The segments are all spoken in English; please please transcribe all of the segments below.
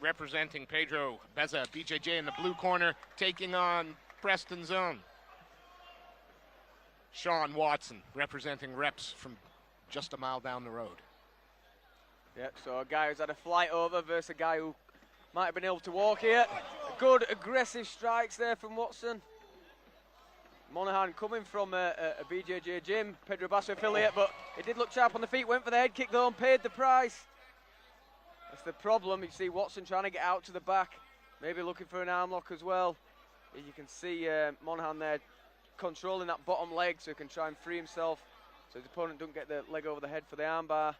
representing Pedro Beza, BJJ in the blue corner, taking on Preston's own Sean Watson, representing reps from just a mile down the road. Yep, so a guy who's had a flight over versus a guy who might have been able to walk here. Good aggressive strikes there from Watson. Monahan coming from a BJJ gym, Pedro Beza affiliate, but he did look sharp on the feet, went for the head kick though and paid the price. That's the problem. You see Watson trying to get out to the back, maybe looking for an arm lock as well. You can see Monahan there controlling that bottom leg so he can try and free himself so his opponent don't get the leg over the head for the arm bar.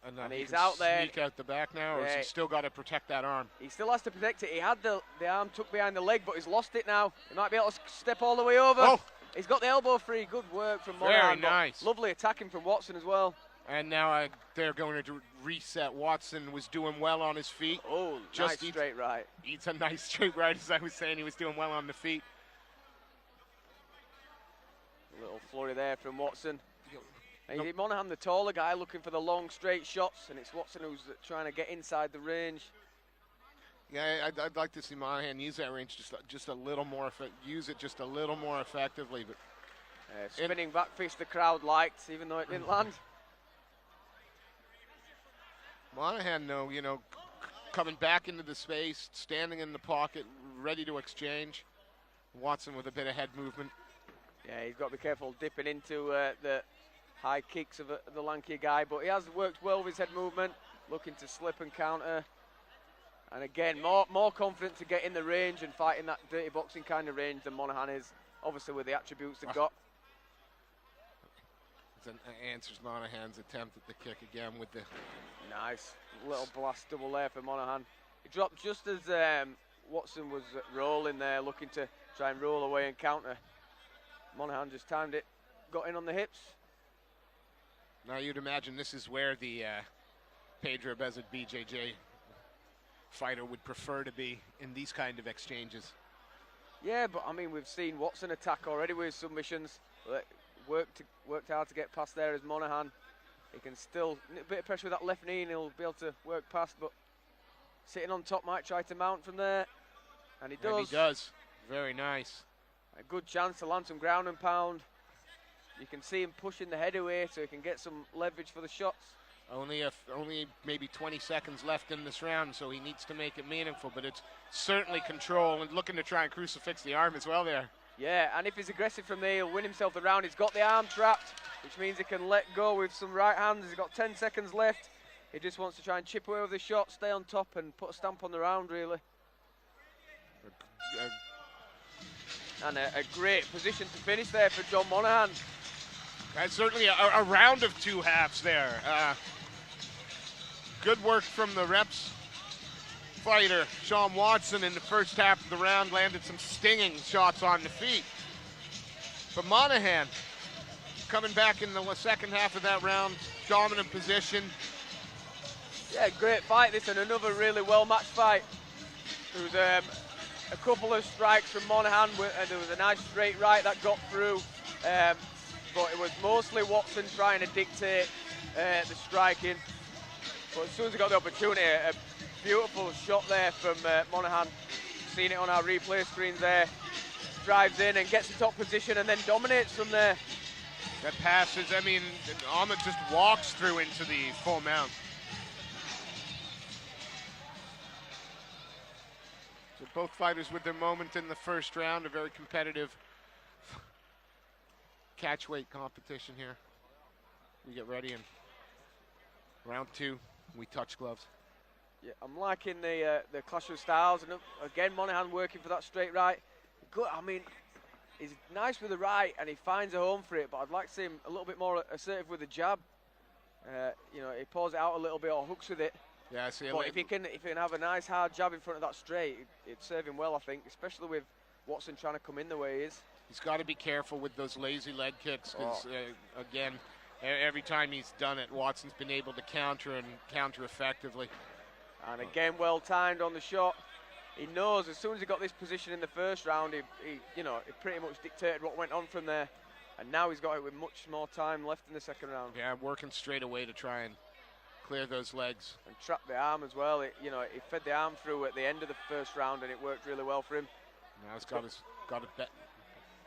And he's out there. Sneak out the back now, or has he still got to protect that arm? He still has to protect it. He had the arm tucked behind the leg, but he's lost it now. He might be able to step all the way over. Oh. He's got the elbow free. Good work from Monahan. Very nice. Lovely attacking from Watson as well. And now they're going to reset. Watson was doing well on his feet. Oh, nice straight right. Eats a nice straight right, as I was saying. He was doing well on the feet. A little flurry there from Watson. And you see Monahan, the taller guy, looking for the long, straight shots, and it's Watson who's trying to get inside the range. Yeah, I'd like to see Monahan use that range just a little more, use it just a little more effectively. But spinning back fist the crowd liked, even though it didn't land. Monahan, though, you know, coming back into the space, standing in the pocket, ready to exchange. Watson with a bit of head movement. Yeah, he's got to be careful dipping into the high kicks of the lanky guy, but he has worked well with his head movement, looking to slip and counter. And again, more confident to get in the range and fight in that dirty boxing kind of range than Monahan is, obviously with the attributes they've got. Answers Monahan's attempt at the kick again with the... Nice little blast double there for Monahan. He dropped just as Watson was rolling there, looking to try and roll away and counter. Monahan just timed it, got in on the hips. Now you'd imagine this is where the Pedro Beza BJJ fighter would prefer to be in these kind of exchanges. Yeah, but I mean, we've seen Watson attack already with submissions. Worked hard to get past there as Monahan. He can still, a bit of pressure with that left knee and he'll be able to work past, but sitting on top might try to mount from there. And he does. And he does. Very nice. A good chance to land some ground and pound. You can see him pushing the head away so he can get some leverage for the shots. Only maybe 20 seconds left in this round, so he needs to make it meaningful, but it's certainly control and looking to try and crucifix the arm as well there. Yeah, and if he's aggressive from there, he'll win himself the round. He's got the arm trapped, which means he can let go with some right hands. He's got 10 seconds left. He just wants to try and chip away with the shot, stay on top and put a stamp on the round, really. And a great position to finish there for John Monahan. That's certainly a round of two halves there. Good work from the reps fighter, Sean Watson, in the first half of the round, landed some stinging shots on the feet. But Monahan, coming back in the second half of that round, dominant position. Yeah, great fight this, and another really well-matched fight. There was a couple of strikes from Monahan, and there was a nice straight right that got through. But it was mostly Watson trying to dictate the striking. But as soon as he got the opportunity, a beautiful shot there from Monahan. Seen it on our replay screens there. Drives in and gets the top position and then dominates from there. That passes, I mean, Ahmed just walks through into the full mount. So both fighters with their moment in the first round, a very competitive catchweight competition here. We get ready, and round two, we touch gloves. Yeah, I'm liking the clash of styles, and again Monahan working for that straight right. Good, I mean, he's nice with the right, and he finds a home for it. But I'd like to see him a little bit more assertive with the jab. You know, he paws it out a little bit or hooks with it. Yeah, I see. But if he can have a nice hard jab in front of that straight, it'd serve him well, I think, especially with Watson trying to come in the way he is. He's got to be careful with those lazy leg kicks because, again, every time he's done it, Watson's been able to counter and counter effectively. And again, well timed on the shot. He knows as soon as he got this position in the first round, he pretty much dictated what went on from there. And now he's got it with much more time left in the second round. Yeah, working straight away to try and clear those legs. And trapped the arm as well. He fed the arm through at the end of the first round, and it worked really well for him. Now he's got a bet.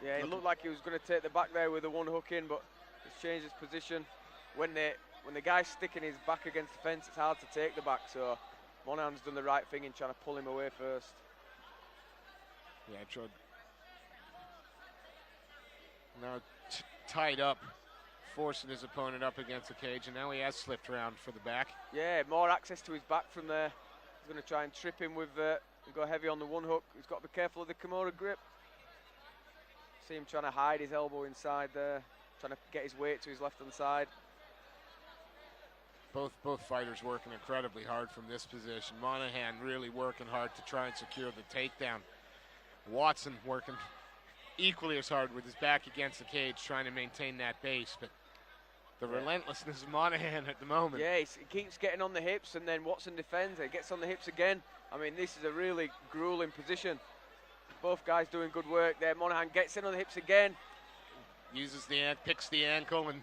Yeah, it looked like he was going to take the back there with the one hook in, but he's changed his position. When the guy's sticking his back against the fence, it's hard to take the back, so Monahan's done the right thing in trying to pull him away first. Yeah, tried. Now tied up, forcing his opponent up against the cage, and now he has slipped around for the back. Yeah, more access to his back from there. He's going to try and trip him with, go heavy on the one hook. He's got to be careful of the Kimura grip. See him trying to hide his elbow inside there, trying to get his weight to his left-hand side. Both fighters working incredibly hard from this position. Monahan really working hard to try and secure the takedown. Watson working equally as hard with his back against the cage, trying to maintain that base. But the relentlessness of Monahan at the moment. Yeah, he keeps getting on the hips, and then Watson defends. He gets on the hips again. I mean, this is a really grueling position. Both guys doing good work there. Monahan gets in on the hips again. Picks the ankle and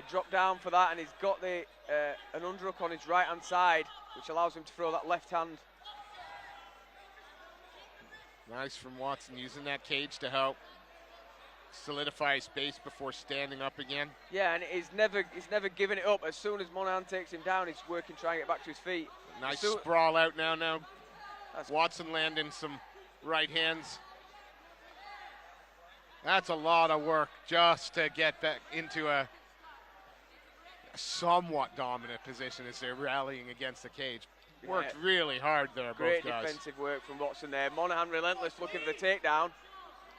drop down for that, and he's got an underhook on his right-hand side, which allows him to throw that left hand. Nice from Watson, using that cage to help solidify his base before standing up again. Yeah, and he's never given it up. As soon as Monahan takes him down, he's working trying to get back to his feet. Nice sprawl out now. Watson landing some right hands. That's a lot of work just to get back into a somewhat dominant position as they're rallying against the cage. Worked really hard there, Great both guys. defensive work from Watson there. Monahan relentless, looking for the takedown.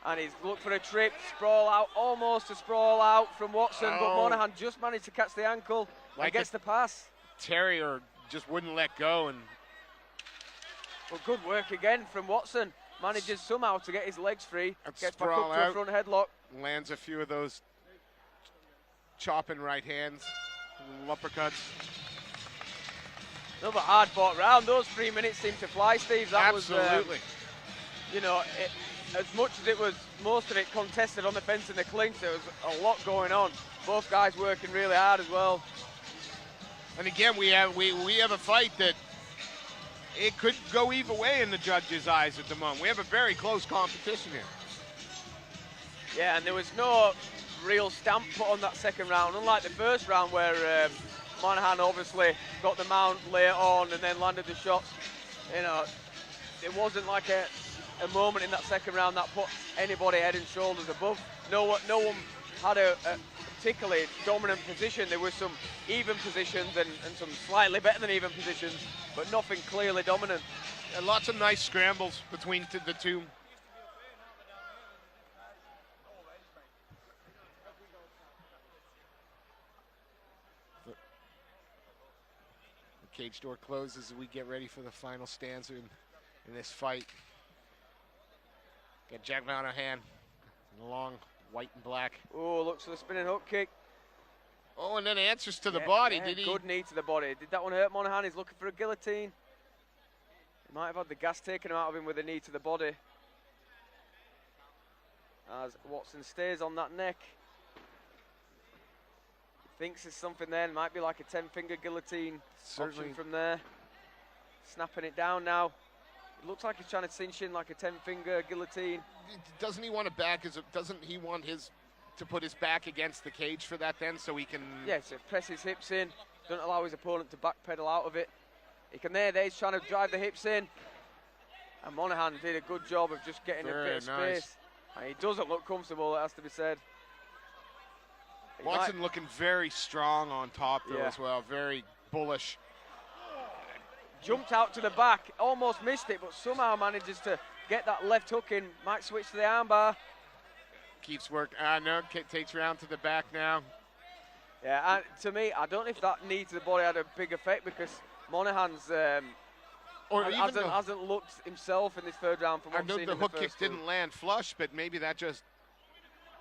And he's looked for a trip, sprawl out, almost a sprawl out from Watson, but Monahan just managed to catch the ankle and gets the pass. Terrier just wouldn't let go. And well, good work again from Watson. Manages somehow to get his legs free, gets back up to a front headlock. Lands a few of those chopping right hands, uppercuts. Another hard-fought round. Those 3 minutes seemed to fly, Steve. That Absolutely. Was, as much as it was most of it contested on the fence in the clinch, there was a lot going on. Both guys working really hard as well. And again, we have a fight that it could go either way in the judges' eyes at the moment. We have a very close competition here. Yeah, and there was no real stamp put on that second round, unlike the first round where Monahan obviously got the mount later on and then landed the shots. It wasn't like a moment in that second round that put anybody head and shoulders above. No one had a particularly dominant position. There were some even positions and some slightly better than even positions, but nothing clearly dominant. And lots of nice scrambles between the two. The cage door closes as we get ready for the final stanza in this fight. Got Jack Monahan in the long white and black. Oh, looks for the spinning hook kick. Oh, and then answers to the body. Did he? Good knee to the body. Did that one hurt Monahan? He's looking for a guillotine. He might have had the gas taken out of him with a knee to the body. As Watson stays on that neck. Thinks there's something there. It might be like a 10-finger guillotine option from there. Snapping it down now. It looks like he's trying to cinch in like a 10-finger guillotine. Doesn't he want to doesn't he want to put his back against the cage for that then, so he can... Yeah, so press his hips in. Don't allow his opponent to backpedal out of it. He can there, he's trying to drive the hips in. And Monahan did a good job of just getting a bit of space. And he doesn't look comfortable, it has to be said. Watson looking very strong on top though as well, very bullish. Jumped out to the back, almost missed it, but somehow manages to get that left hook in. Might switch to the armbar. Keeps working. No, takes round to the back now. Yeah, and to me, I don't know if that knee to the body had a big effect because Monahan's hasn't looked himself in this third round from what I've seen. The hook kick didn't land flush, but maybe that just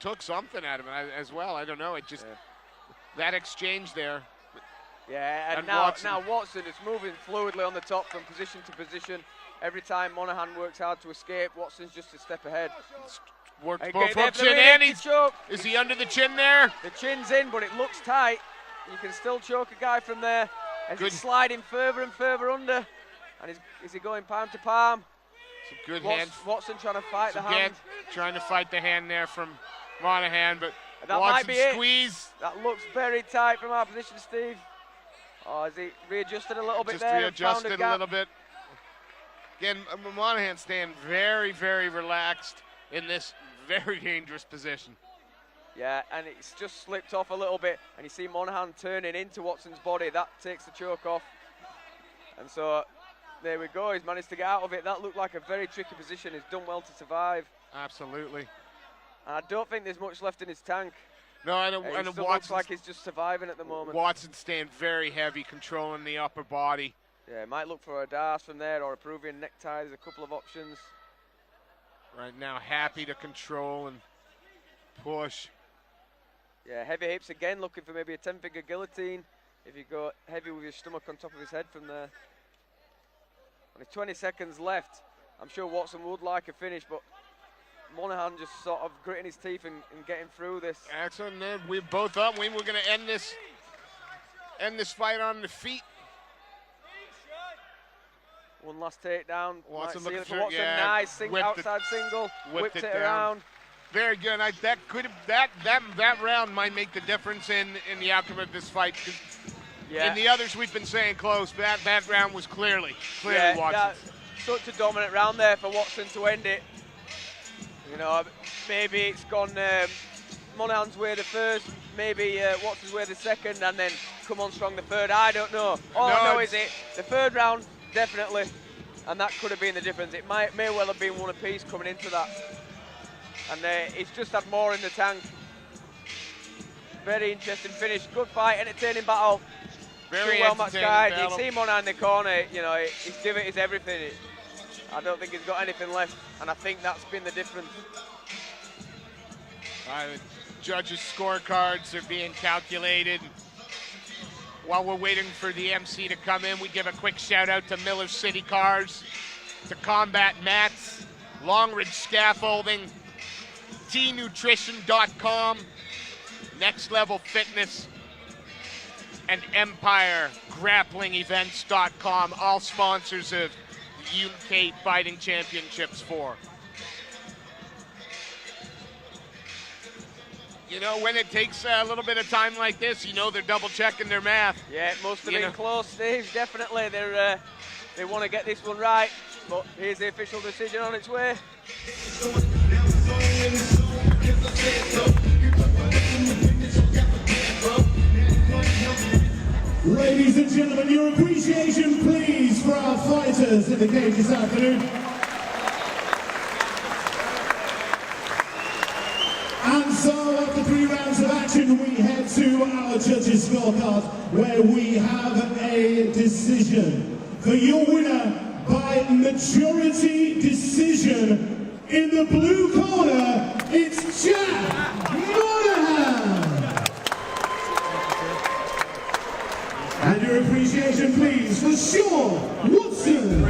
took something out of him as well. I don't know. It just that exchange there. Yeah, and now Watson is moving fluidly on the top from position to position. Every time Monahan works hard to escape, Watson's just a step ahead. Worked both hooks in, and is he under the chin there? The chin's in, but it looks tight. You can still choke a guy from there. And Good. he's sliding further and further under. And is he going palm to palm? Some good hand. Watson trying to fight the hand. Trying to fight the hand there from Monahan, but that Watson might be it. Squeeze. That looks very tight from our position, Steve. Oh, is he readjusted a little bit Just there? readjusted a little bit. Again, Monahan staying very, very relaxed in this very dangerous position. Yeah, and it's just slipped off a little bit, and you see Monahan turning into Watson's body. That takes the choke off. And so there we go. He's managed to get out of it. That looked like a very tricky position. He's done well to survive. Absolutely. And I don't think there's much left in his tank. No, I don't. It still looks like he's just surviving at the moment. Watson's staying very heavy, controlling the upper body. Yeah, might look for a Dars from there or a Peruvian necktie. There's a couple of options. Right now, happy to control and push. Yeah, heavy hips again, looking for maybe a 10-finger guillotine. If you go heavy with your stomach on top of his head from there. Only 20 seconds left. I'm sure Watson would like a finish, but Monahan just sort of gritting his teeth and getting through this. Excellent. We're both up. We're going to end this fight on the feet. One last takedown. Watson looking for Watson. yeah, Nice outside single. Whipped it around. Very good. That round might make the difference in the outcome of this fight. Yeah. In the others, we've been saying close, but that round was clearly Watson. Such a dominant round there for Watson to end it. You know, maybe it's gone Monahan's way the first, maybe Watson's way the second, and then come on strong the third. I don't know. All I know is the third round, definitely, and that could have been the difference. It may well have been one apiece coming into that. And it's just had more in the tank. Very interesting finish. Good fight, entertaining battle. Very well matched guys. You battle. see Monahan in the corner, you know, his divot is everything. I don't think he's got anything left, and I think that's been the difference. Judges' scorecards are being calculated. While we're waiting for the MC to come in, we give a quick shout out to Miller City Cars, to Combat Mats, Longridge Scaffolding, tnutrition.com, Next Level Fitness, and EmpireGrapplingEvents.com, all sponsors of the UK Fighting Championships 4. You know, when it takes a little bit of time like this, you know they're double-checking their math. Yeah, it must have been close, Steve. Definitely, they want to get this one right. But here's the official decision on its way. Ladies and gentlemen, your appreciation, please, for our fighters in the cage this afternoon. And so, after 3 rounds of action, we head to our judges' scorecard, where we have a decision. For your winner by majority decision, in the blue corner, it's Jack Monahan. And your appreciation, please, for Sean Watson.